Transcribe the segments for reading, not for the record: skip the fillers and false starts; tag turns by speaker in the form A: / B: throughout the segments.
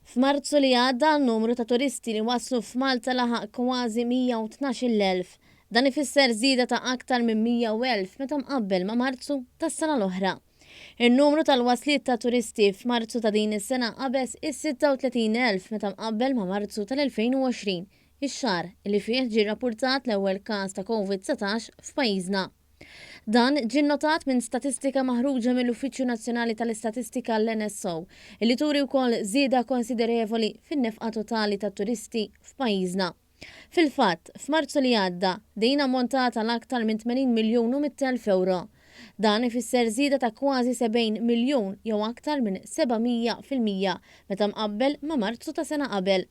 A: F'Marzu li għadda n-numru ta' turisti li waslu f'Malta laħaq kważi 112,000. Dan ifisser żieda ta' aktar minn 100,000 meta mqabbel ma' Marzu tas-sena l-oħra. Il-numru tal-wasliet ta' turisti f'Marzu ta' din is-sena qabeż is-36,000 meta mqabbel ma' Marzu tal-2020, ix-xahar li fih ġie rrappurtat l-ewwel każ ta' COVID-19 f'pajjiżna. Dan ġie notat minn statistika maħruġa mill-Uffiċċju Nazzjonali tal-Istatistika l-NSO, li turi wkoll żieda konsiderevoli fin-nefqa totali tat-turisti f'pajjiżna. Fil-fatt, f'Marzu li għadda din ammontata l-aktar minn 80 miljun u 100,000 euro. Dan ifisser żieda ta' kważi 70 miljun jew aktar minn 700% meta mqabbel ma' Marzu ta' sena qabel.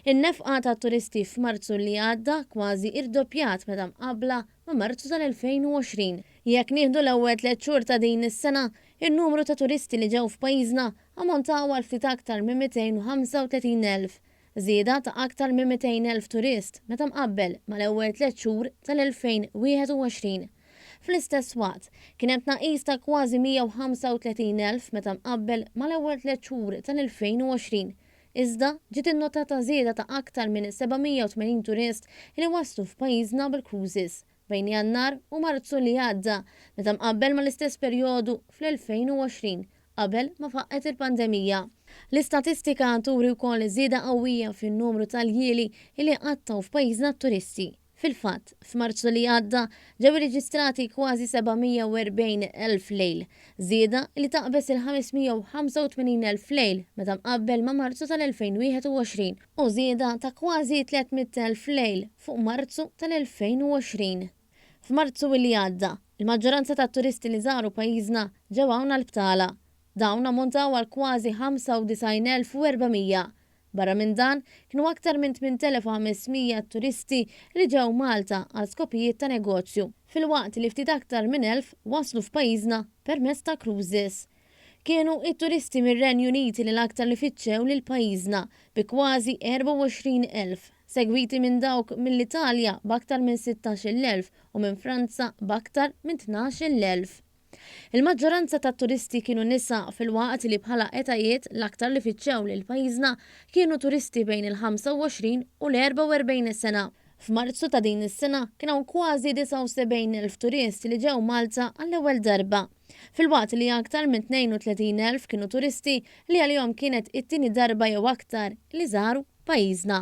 A: In-nefqa ta' turisti f'Marzu li għadda kważi irdoppjat meta mqabbla ma' Marzu tal-2020. Jekk nieħdu l-ewwel 3 xhur ta' din is-sena, in-numru ta' turisti li ġew f'pajjiżna ammontaw għal ftit aktar minn 235,000. Żieda ta' aktar minn 200,000 turist meta mqabbel mal-ewwel 3 xhur tal-2021. Fl-istess waqt, kien hemm tnaqqis ta' kważi 135,000 meta mqabbel mal-ewwel 3 xhur tal-2020. Iżda ġiet innotata żieda ta' aktar minn 780 turist li waslu f'pajjiżna bil-cruises bejn Jannar u Marzu li għadda meta mqabbel mal-istess perjodu fl-2020 qabel ma faqqet il-pandemija. L-istatistika turi wkoll żieda qawwija fin-numru tal-jili li qattaw f'pajjiżna t-turisti. Fil-fatt, f'Marzu li għadda ġew irreġistrati kważi 740,000 lejl, żieda li taqbes il-585,000 lejl meta mqabbel ma' Marzu tal-2021 u żieda ta' kważi 300,000 lejl fuq Marzu tal-2020. F'Marzu li għadda, il-maġġoranza tat-turisti li żaru pajjiżna ġew hawn għall-Btala. Dawn ammontaw għal kważi 95,400. Barra minn dan, kienu aktar minn 8,500 turisti li ġew Malta għal skopijiet ta' negozju, fil-waqt li ftit aktar minn 1,000 waslu f'pajjiżna permezz ta' cruises. Kienu it-turisti mir-Renju Uniti li l-aktar li fitxew lil pajjiżna bi kważi 24,000, segwiti minn dawk mill-Italja b'aktar minn 16,000 u minn Franza b'aktar minn 12,000. Il-maġġoranza tat turisti kienu nisa fil-waqt li bħala etajiet l-aktar li fitxew lil pajjiżna kienu turisti bejn il-25 u l-44 sena. F'Marzu ta' din is-sena kien hawn kważi 79,000 turisti li ġew Malta għall-ewwel darba. Fil-waqt li aktar minn 32,000 kienu turisti li għalihom kienet it-tieni darba jew aktar li żaru pajjiżna.